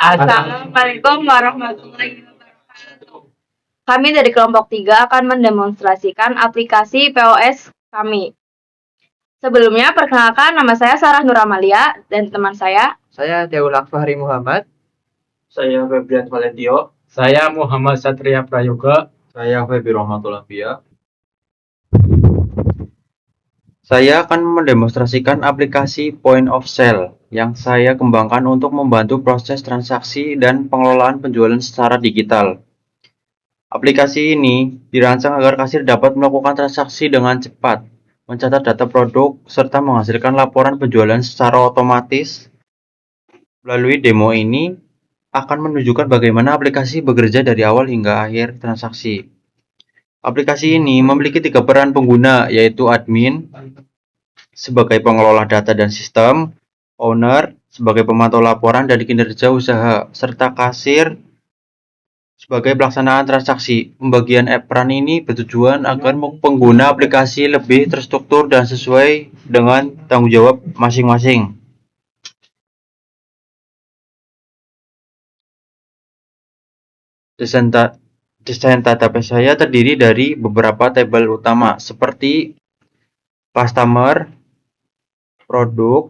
Assalamualaikum warahmatullahi wabarakatuh. Kami dari kelompok 3 akan mendemonstrasikan aplikasi POS kami. Sebelumnya, perkenalkan nama saya Sarah Nuramalia dan teman saya. Saya Deul Akfahri Muhammad. Saya Febrian Valentio. Saya Muhammad Satria Prayoga. Saya Febi Rahmatul Anbiya. Saya akan mendemonstrasikan aplikasi Point of Sale yang saya kembangkan untuk membantu proses transaksi dan pengelolaan penjualan secara digital. Aplikasi ini dirancang agar kasir dapat melakukan transaksi dengan cepat, mencatat data produk, serta menghasilkan laporan penjualan secara otomatis. Melalui demo ini akan menunjukkan bagaimana aplikasi bekerja dari awal hingga akhir transaksi. Aplikasi ini memiliki 3 peran pengguna, yaitu admin sebagai pengelola data dan sistem, owner sebagai pemantau laporan dan kinerja usaha, serta kasir sebagai pelaksanaan transaksi. Pembagian peran ini bertujuan agar pengguna aplikasi lebih terstruktur dan sesuai dengan tanggung jawab masing-masing. Desain database saya terdiri dari beberapa tabel utama seperti customer, produk,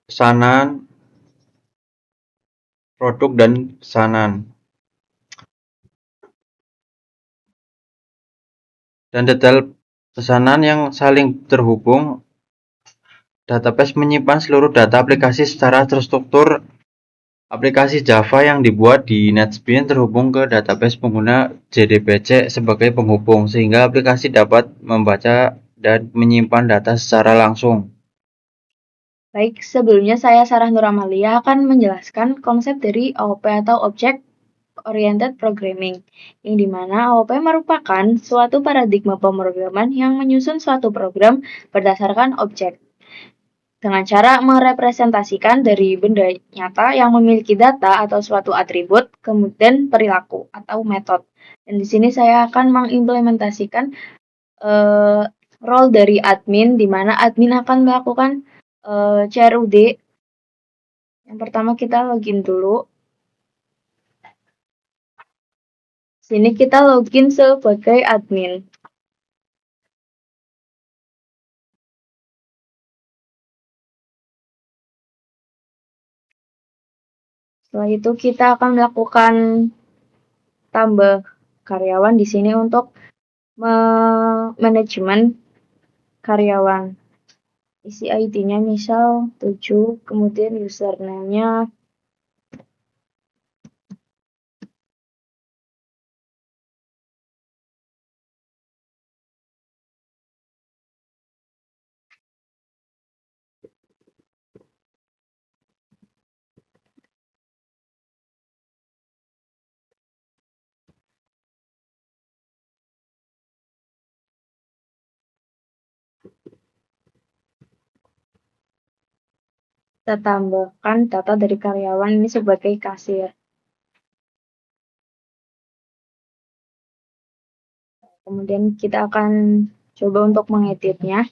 pesanan, produk dan pesanan. Dan detail pesanan yang saling terhubung. Database menyimpan seluruh data aplikasi secara terstruktur. Aplikasi Java yang dibuat di NetBeans terhubung ke database pengguna JDBC sebagai penghubung, sehingga aplikasi dapat membaca dan menyimpan data secara langsung. Baik, sebelumnya saya Sarah Nuramalia akan menjelaskan konsep dari AOP atau Object Oriented Programming, yang dimana AOP merupakan suatu paradigma pemrograman yang menyusun suatu program berdasarkan objek, dengan cara merepresentasikan dari benda nyata yang memiliki data atau suatu atribut, kemudian perilaku atau metode. Dan di sini saya akan mengimplementasikan role dari admin, di mana admin akan melakukan CRUD. Yang pertama kita login dulu. Sini kita login sebagai admin. Setelah itu kita akan melakukan tambah karyawan di sini untuk manajemen karyawan. Isi ID-nya misal 7, kemudian username-nya kita tambahkan data dari karyawan ini sebagai kasir. Kemudian kita akan coba untuk mengeditnya.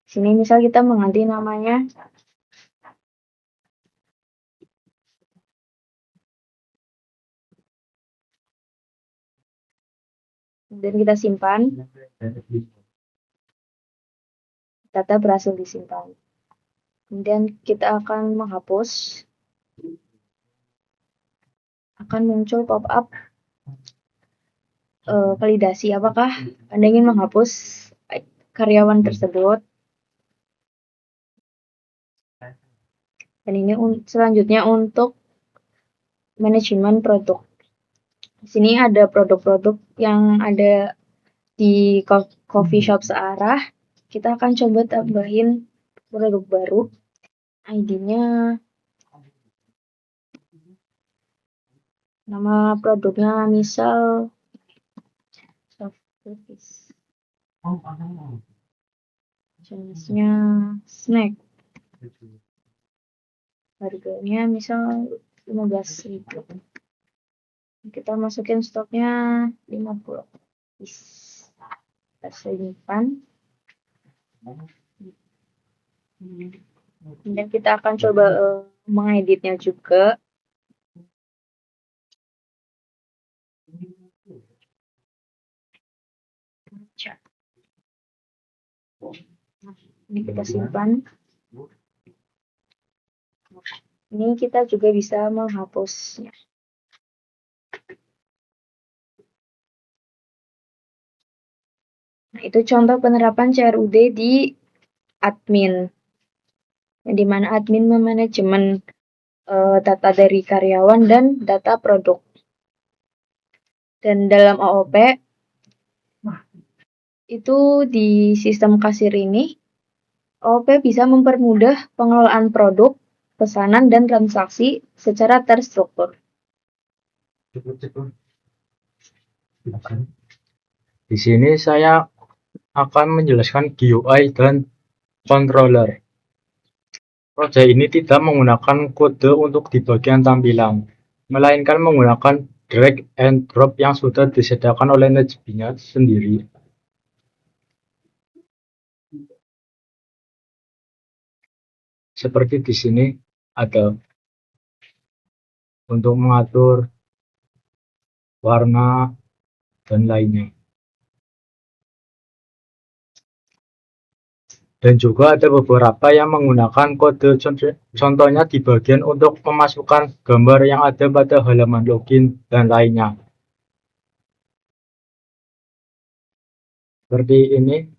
Sini misal kita mengganti namanya. Kemudian kita simpan. Data berhasil disimpan. Kemudian kita akan menghapus. Akan muncul pop-up validasi apakah Anda ingin menghapus karyawan tersebut. Dan ini selanjutnya untuk manajemen produk. Di sini ada produk-produk yang ada di coffee shop searah. Kita akan coba tambahin produk baru. ID-nya, nama produknya misal soft service, jenisnya snack, harganya misal 15.000. Kita masukin stoknya 50. Kita simpan. Kemudian kita akan coba mengeditnya juga. Ini kita simpan. Ini kita juga bisa menghapusnya. Nah, itu contoh penerapan CRUD di admin, di mana admin memanajemen data dari karyawan dan data produk. Dan dalam OOP, itu di sistem kasir ini, OOP bisa mempermudah pengelolaan produk, pesanan, dan transaksi secara terstruktur. Di sini saya akan menjelaskan GUI dan controller. Project ini tidak menggunakan kode untuk di bagian tampilan, melainkan menggunakan drag and drop yang sudah disediakan oleh NetBeans-nya sendiri. Seperti di sini ada untuk mengatur warna dan lainnya. Dan juga ada beberapa yang menggunakan kode, contohnya di bagian untuk memasukkan gambar yang ada pada halaman login dan lainnya. Seperti ini.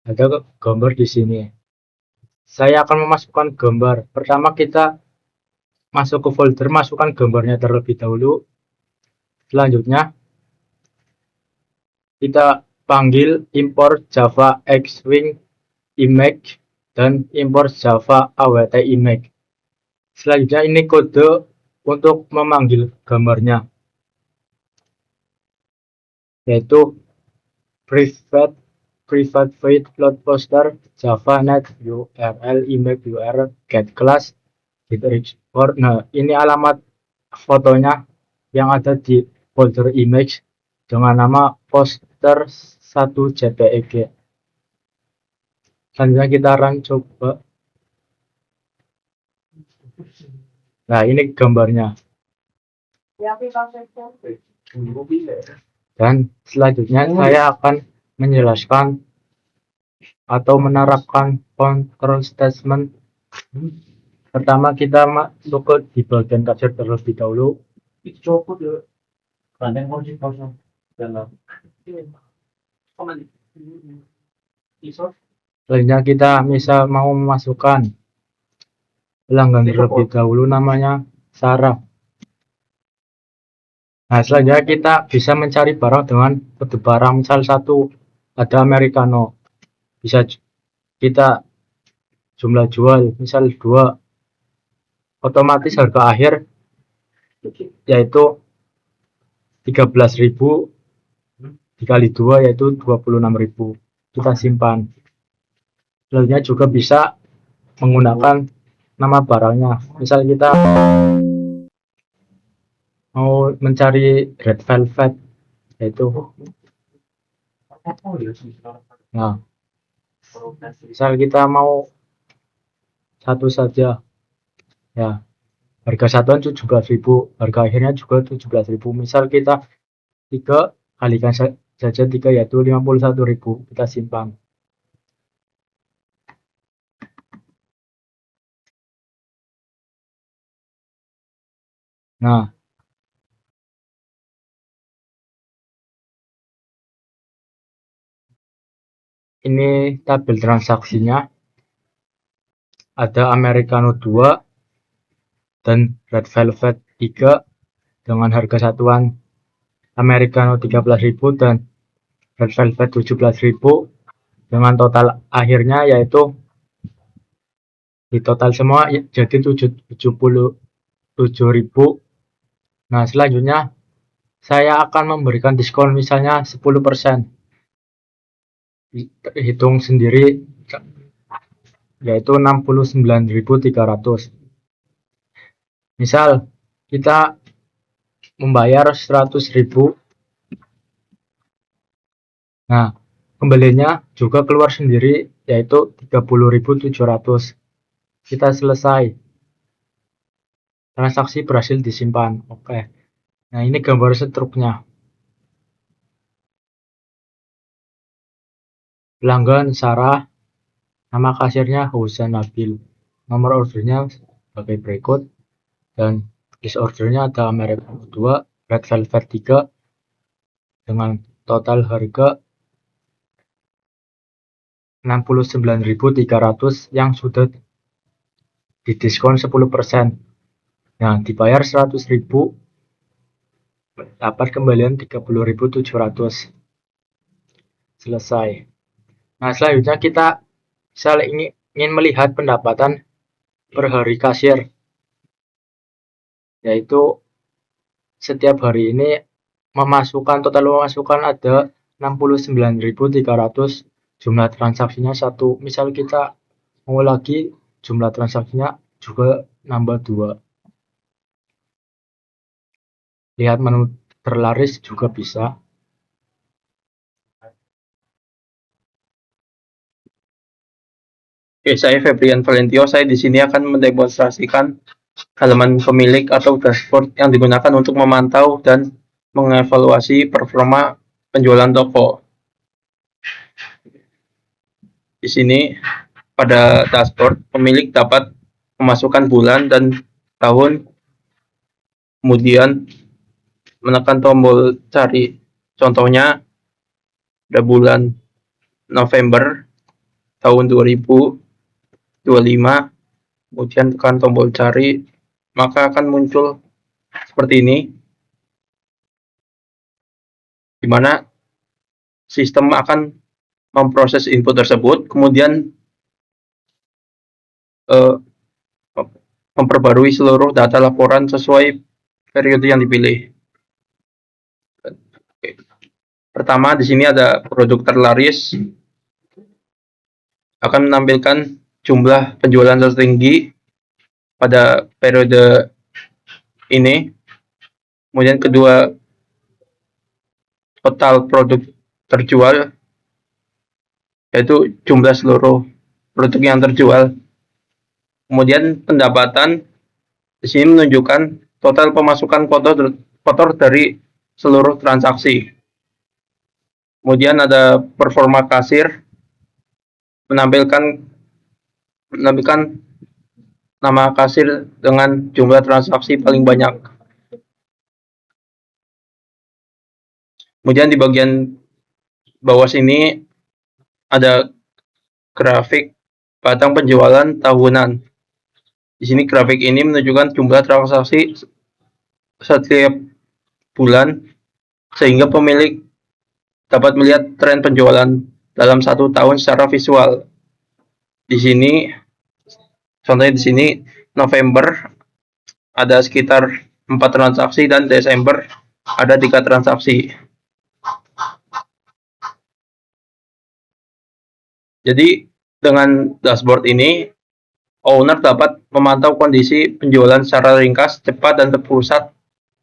Ada gambar di sini. Saya akan memasukkan gambar. Pertama kita masuk ke folder, masukkan gambarnya terlebih dahulu. Selanjutnya kita panggil import Java Xwing image dan import Java awt image. Selanjutnya ini kode untuk memanggil gambarnya, yaitu private void load poster java net url image url get class get export. Nah, ini alamat fotonya yang ada di folder image dengan nama poster 1 jpeg. Selanjutnya kita run coba. Nah, ini gambarnya. Dan selanjutnya saya akan menjelaskan atau menerapkan control statement. Pertama kita masuk ke di bagian kasir terlebih dahulu. Selanjutnya kita misal mau memasukkan pelanggan terlebih dahulu, namanya Sarah. Nah, selanjutnya kita bisa mencari barang dengan kode barang. Misal satu ada americano, bisa kita jumlah jual misal 2, otomatis harga akhir yaitu 13.000 dikali 2 yaitu 26.000. Kita simpan. Selanjutnya juga bisa menggunakan nama barangnya. Misal kita mau mencari red velvet, yaitu nah, misal kita mau satu saja, ya harga satuan 17.000, harga akhirnya juga 17.000. Misal kita 3 kalikan saja 3 yaitu 51.000. Kita simpan. Nah, ini tabel transaksinya. Ada americano 2 dan red velvet 3 dengan harga satuan americano 13.000 dan red velvet 17.000 dengan total akhirnya yaitu di total semua jadi 77.000. Nah, selanjutnya saya akan memberikan diskon misalnya 10%. Hitung sendiri yaitu 69.300. Misal kita membayar 100.000 Nah, kembalinya juga keluar sendiri yaitu 30.700. Kita selesai. Transaksi berhasil disimpan. Oke. Nah, ini gambar struknya. Pelanggan Sarah, nama kasirnya Husain Nabil. Nomor ordernya sebagai berikut, dan list ordernya ada Americano 2, Red Velvet 3 dengan total harga 69.300 yang sudah didiskon 10%. Nah, dibayar 100.000, dapat kembalian 30.700. Selesai. Nah, selanjutnya kita ingin melihat pendapatan per hari kasir, yaitu setiap hari ini total memasukkan ada 69.300, jumlah transaksinya 1. Misal kita mau lagi, jumlah transaksinya juga nambah 2. Lihat menu terlaris juga bisa. Oke, saya Febrian Valentio. Saya di sini akan mendemonstrasikan halaman pemilik atau dashboard yang digunakan untuk memantau dan mengevaluasi performa penjualan toko. Di sini pada dashboard, pemilik dapat memasukkan bulan dan tahun, kemudian menekan tombol cari. Contohnya ada bulan November tahun 2025, kemudian tekan tombol cari, maka akan muncul seperti ini, di mana sistem akan memproses input tersebut, kemudian memperbarui seluruh data laporan sesuai periode yang dipilih. Pertama, di sini ada produk terlaris, akan menampilkan jumlah penjualan tertinggi pada periode ini. Kemudian kedua, total produk terjual, yaitu jumlah seluruh produk yang terjual. Kemudian pendapatan di sini menunjukkan total pemasukan kotor dari seluruh transaksi. Kemudian ada performa kasir, menampilkan nama kasir dengan jumlah transaksi paling banyak. Kemudian di bagian bawah sini ada grafik batang penjualan tahunan. Di sini grafik ini menunjukkan jumlah transaksi setiap bulan, sehingga pemilik dapat melihat tren penjualan dalam 1 tahun secara visual. Di sini, contohnya di sini November ada sekitar 4 transaksi dan Desember ada 3 transaksi. Jadi dengan dashboard ini, owner dapat memantau kondisi penjualan secara ringkas, cepat, dan terpusat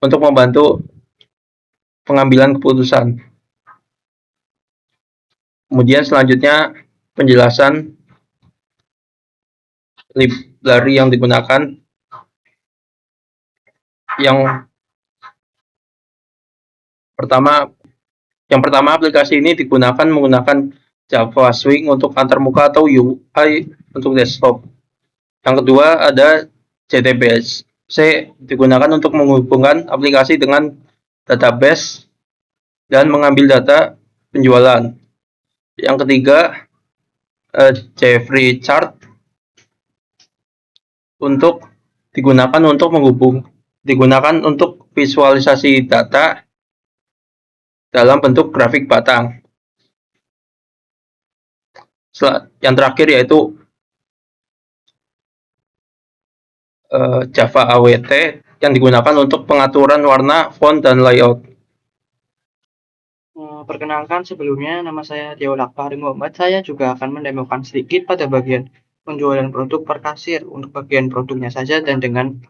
untuk membantu pengambilan keputusan. Kemudian selanjutnya penjelasan library yang digunakan. Yang pertama aplikasi ini digunakan menggunakan Java Swing untuk antarmuka atau UI untuk desktop. Yang kedua ada JDBC digunakan untuk menghubungkan aplikasi dengan database dan mengambil data penjualan. Yang ketiga Jeffrey Chart digunakan untuk visualisasi data dalam bentuk grafik batang. Yang terakhir yaitu Java AWT yang digunakan untuk pengaturan warna, font, dan layout. Perkenalkan, sebelumnya nama saya Tio Lakfahri Muhammad. Saya juga akan mendemokan sedikit pada bagian penjualan produk per kasir, untuk bagian produknya saja dan dengan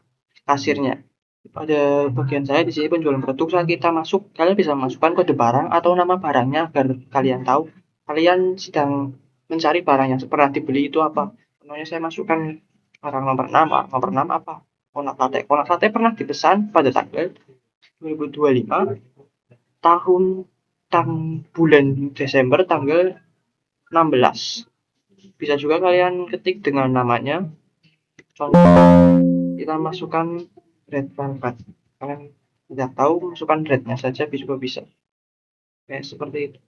kasirnya. Pada bagian saya di sini penjualan produk, saat kita masuk, kalian bisa masukkan kode barang atau nama barangnya agar kalian tahu kalian sedang mencari barang yang pernah dibeli itu apa. Contohnya saya masukkan barang nomor 6, nomor 6 apa? Kolak sate. Kolak sate pernah dipesan pada tanggal 2025 tahun bulan Desember tanggal 16. Bisa juga kalian ketik dengan namanya. Contoh kita masukkan red velvet. Kalian tidak tahu, masukkan red-nya saja juga bisa. Kayak seperti itu.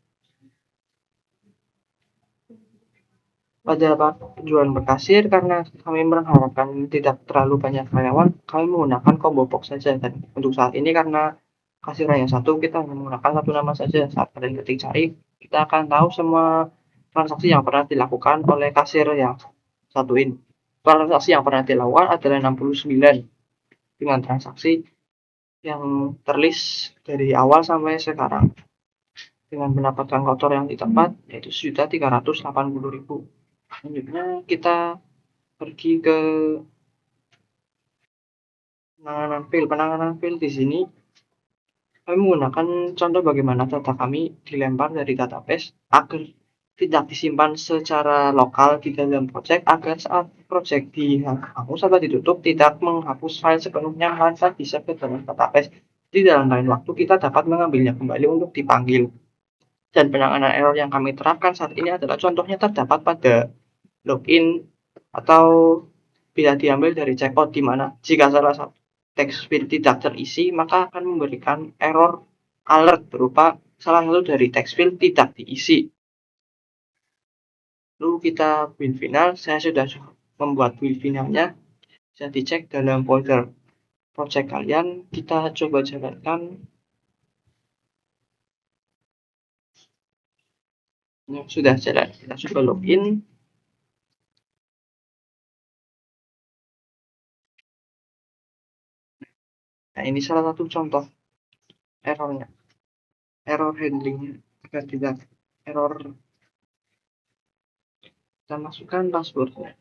Pada penjualan berkasir, karena kami mengharapkan tidak terlalu banyak karyawan, kami menggunakan combo box saja. Dan untuk saat ini karena kasir yang satu, kita hanya menggunakan satu nama saja. Saat kalian ketik cari, kita akan tahu semua transaksi yang pernah dilakukan oleh kasir yang satu ini. Transaksi yang pernah dilakukan adalah 69 dengan transaksi yang terlist dari awal sampai sekarang dengan mendapatkan kotor yang tepat yaitu 1.380.000. Selanjutnya kita pergi ke penanganan file. Di sini kami menggunakan contoh bagaimana data kami dilempar dari database agar tidak disimpan secara lokal di dalam project, agar saat project dihapus atau ditutup tidak menghapus file sepenuhnya, melainkan bisa ke dalam database. Di dalam lain waktu kita dapat mengambilnya kembali untuk dipanggil. Dan penanganan error yang kami terapkan saat ini adalah contohnya terdapat pada login atau bila diambil dari checkout, di mana jika salah satu text field tidak terisi maka akan memberikan error alert berupa salah satu dari text field tidak diisi. Lalu kita build final. Saya sudah membuat build finalnya, bisa dicek dalam folder project kalian. Kita coba jalankan. Sudah jalan, kita coba login. Nah, ini salah satu contoh errornya, error handlingnya agar tidak error. Kita masukkan passwordnya.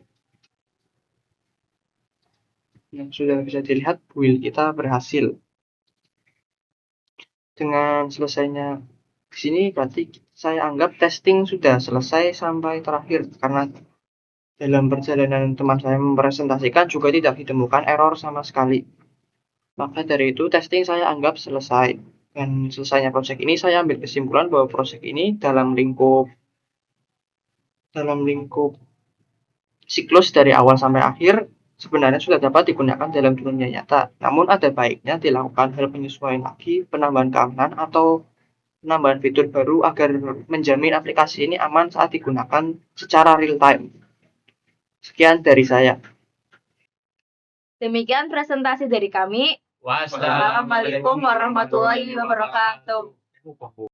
Yang sudah bisa dilihat build kita berhasil. Dengan selesainya di sini berarti saya anggap testing sudah selesai sampai terakhir, karena dalam perjalanan teman saya mempresentasikan juga tidak ditemukan error sama sekali. Maka dari itu testing saya anggap selesai. Dan selesainya project ini saya ambil kesimpulan bahwa project ini dalam lingkup siklus dari awal sampai akhir sebenarnya sudah dapat digunakan dalam dunia nyata. Namun ada baiknya dilakukan hal penyesuaian lagi, penambahan keamanan atau penambahan fitur baru agar menjamin aplikasi ini aman saat digunakan secara real time. Sekian dari saya. Demikian presentasi dari kami. Wassalamualaikum warahmatullahi wabarakatuh.